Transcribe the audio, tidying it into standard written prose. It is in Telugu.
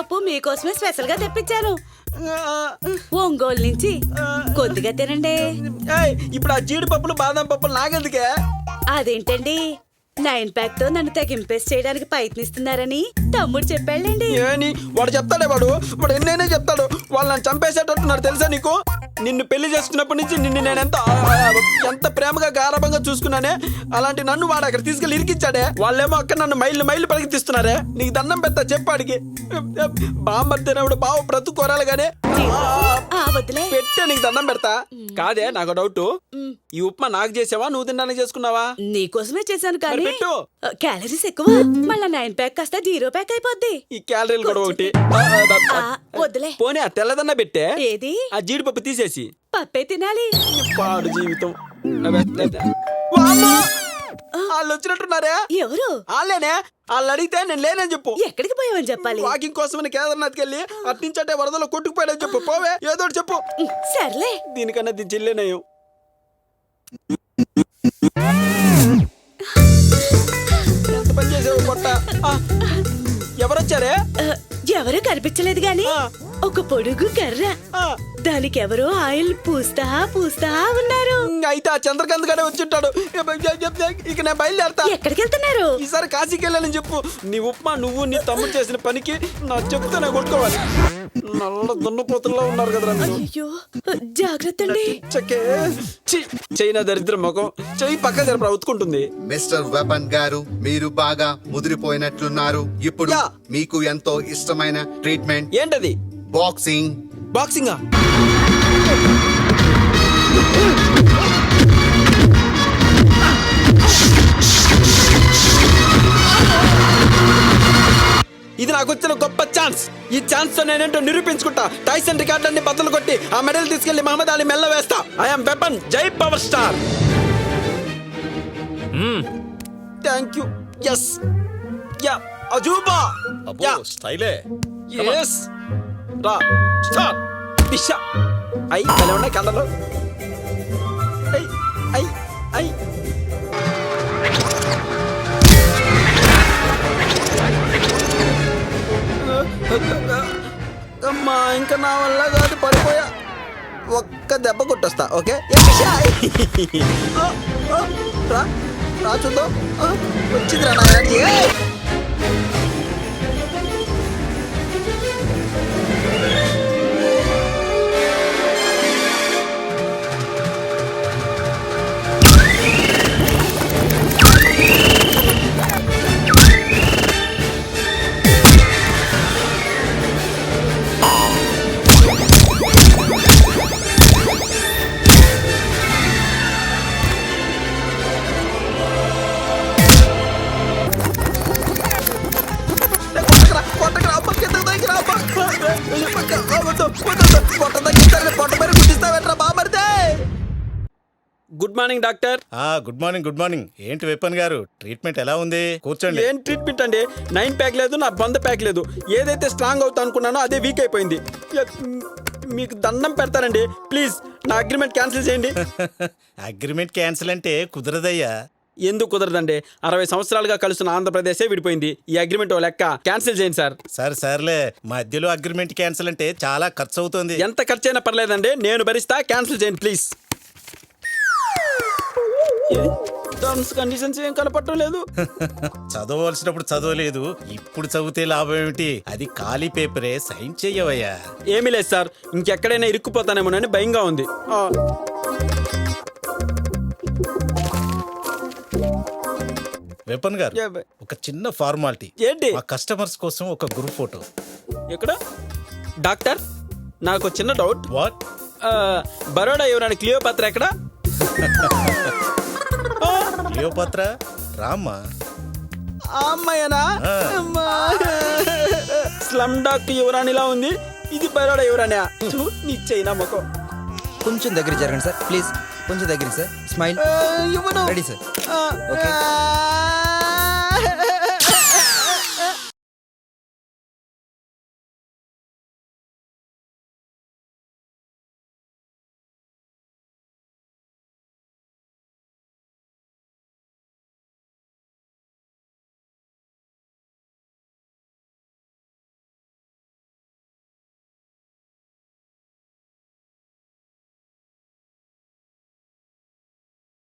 పప్పు మీకోసమే స్పెషల్ గా తెప్పించాను. ఒంగోలు నుంచి కొద్దిగా తినండి. ఇప్పుడు ఆ జీడిపప్పులు బాదం పప్పులు నాకెందుకే? అదేంటండి 9 ప్యాక్ తో నన్ను తెగింపేసి చేయడానికి ప్రయత్నిస్తున్నారని తమ్ముడు చెప్పాడండి. ఏని వాడు చెప్తాడే, వాడు ఎన్నైనా చెప్తాడు. వాళ్ళు నన్ను చంపేసేటట్టున్నారు తెలుసా నీకు? నిన్ను పెళ్లి చేసుకున్నప్పటి నుంచి నిన్ను నేను ఎంత ప్రేమగా గారాభంగా చూసుకున్నానే, అలాంటి నన్ను వాడు అక్కడ తీసుకెళ్లి ఇరికిచ్చాడే. వాళ్ళేమో అక్కడ నన్ను మైళ్ళు పరిగెత్తిస్తున్నారే. నీకు దండం పెడతా చెప్పాడికి. బామ్మర్తినప్పుడు బావ బ్రతుకోరాలి గానే పెట్టే నీకు దండం పెడతా. కాదే నాకు డౌట్, ఈ ఉప్మా నాకు చేసావా నువ్వు తినడానికి చేసుకున్నావా? నీకోసమే చేశాను కానీ పెట్టు. క్యాలరీస్ ఎక్కువ. మళ్ళా 9 ప్యాక్ కాస్త 0 ప్యాక్ అయిపోద్ది. ఈ క్యాలరీలు కూడా ఒకటి. వద్దులే. పోనీ ఆ తెల్లదన్న పెట్టే. ఏది? ఆ జీడిపప్పు తీసేసి పప్పే తినాలి. పాడు జీవితం. వాళ్ళు వచ్చినట్టున్నారే. ఎవరు? వాళ్ళేనే. వాళ్ళు అడిగితే నేను లేనని చెప్పు. ఎక్కడికి పోయావని చెప్పాలి? వాకింగ్ కోసమని కేదార్నాథ్కి వెళ్ళి అట్టించటే వరదలో కొట్టుకుపోయాడని చెప్పు. పోవే ఏదో చెప్పు. సర్లే. దీనికన్నా జిల్లేనయ్యం. ఎంత పని చేసావు కొట్ట. ఎవరొచ్చారే? ఎవరు కనిపించలేదు గాని ఒక పొడుగు కర్ర, దానికి ఎవరో ఆయిల్ పూస్తా ఉన్నారు. అయితే ఆ చంద్రకాంత్ గానే వచ్చింటాడు. ఇక నేను బయలుదేరతా. ఎక్కడికి వెళ్తున్నారు? ఈసారి కాశీకి వెళ్ళాలని చెప్పు. నీ ఉప్మా నువ్వు నీ తమ్ముడు చేసిన పనికి నా చెప్తే నేను కొట్టుకోవాలి. నల్ల దున్నపోతుల్లో ఉన్నారు కదా. అయ్యో జాగ్రత్త అండి. చైనా దరిద్ర ముఖం. చెయ్యి పక్క జరప ఉతుకుంటుంది. మిస్టర్ వెపన్ గారు, మీరు బాగా ముదిరిపోయినట్లున్నారు. ఇప్పుడు మీకు ఎంతో ఇష్టమైన ట్రీట్మెంట్ ఏంటది? బాక్సింగ్. బాక్సింగా? ఇది నాకు వచ్చిన గొప్ప ఛాన్స్. ఈ ఛాన్స్ తో నేనేంటో నిరూపించుకుంటా. టైసన్ రికార్డులన్నీ బద్దలు కొట్టి ఆ మెడల్ తీసుకెళ్లి మహమ్మద్ అలీ మెల్ల వేస్తా. I'm weapon. జై పవర్ స్టార్. Thank you. ఎస్ యా అజూబా. యా స్టైలే. ఎస్ రా స్టార్ట్. దిశ ఐ ఎలా ఉన్నాయి కళ్ళలో? ఐ ఐ ఐ అమ్మా ఇంకా నా వల్ల కాదు, పడిపోయా. ఒక్క దెబ్బ కొట్టొస్తా. ఓకే రా రా చూద్దాం. వచ్చింది రా నాయన. Good morning doctor. Good morning. Good morning. ఏంటి వెపన్ గారు, ట్రీట్మెంట్ ఎలా ఉంది? కూర్చోండి. ఏం ట్రీట్మెంట్ అండి? 9 ప్యాక్ లేదు, నా 100 ప్యాక్ లేదు. ఏదైతే స్ట్రాంగ్ అవుతా అనుకున్నానో అదే వీక్ అయిపోయింది. మీకు దండం పెడతానండి, ప్లీజ్ నా అగ్రిమెంట్ క్యాన్సిల్ చేయండి. అగ్రిమెంట్ క్యాన్సిల్ అంటే కుదరదయ్యా. ఎందుకు కుదరదండి? 60 సంవత్సరాలుగా కలుస్తున్న ఆంధ్రప్రదేశే విడిపోయింది. ఈ అగ్రిమెంట్ ఓ లెక్క. క్యాన్సిల్ చేయండి సార్. సర్లే, మధ్యలో అగ్రిమెంట్ క్యాన్సిల్ అంటే చాలా ఖర్చు అవుతుంది. ఎంత ఖర్చు అయినా పర్లేదండి, నేను భరిస్తా. క్యాన్సిల్ చేయండి ప్లీజ్. టర్మ్స్ కండిషన్స్ ఏం కనపడటం లేదు. చదవలసినప్పుడు చదవలేదు, ఇప్పుడు చదివితే లాభం ఏమిటి? అది ఖాళీ పేపరే, సైన్ చెయ్యవయ్యా. ఏమీ లేదు సార్, ఇంకెక్కడైనా ఇరుక్కుపోతానేమోనని భయంగా ఉంది. వెపన్ గారు, ఒక చిన్న ఫార్మాలిటీ. ఏంటి? మా కస్టమర్స్ కోసం ఒక గ్రూప్ ఫోటో. ఎక్కడ? డాక్టర్ నాకు చిన్న డౌట్. వాట్? బరోడా యువరాణి క్లియోపాత్ర ఎక్కడ? క్లియోపాత్ర రామ్మా. అమ్మాయనా? స్లమ్ డాక్ యువరాణిలా ఉంది. ఇది బరోడా యువరాణి. నీ చైనా ముఖం. కొంచెం దగ్గర జరగండి సార్ ప్లీజ్. కొంచెం దగ్గర sir. Smile. Ready sir. Okay.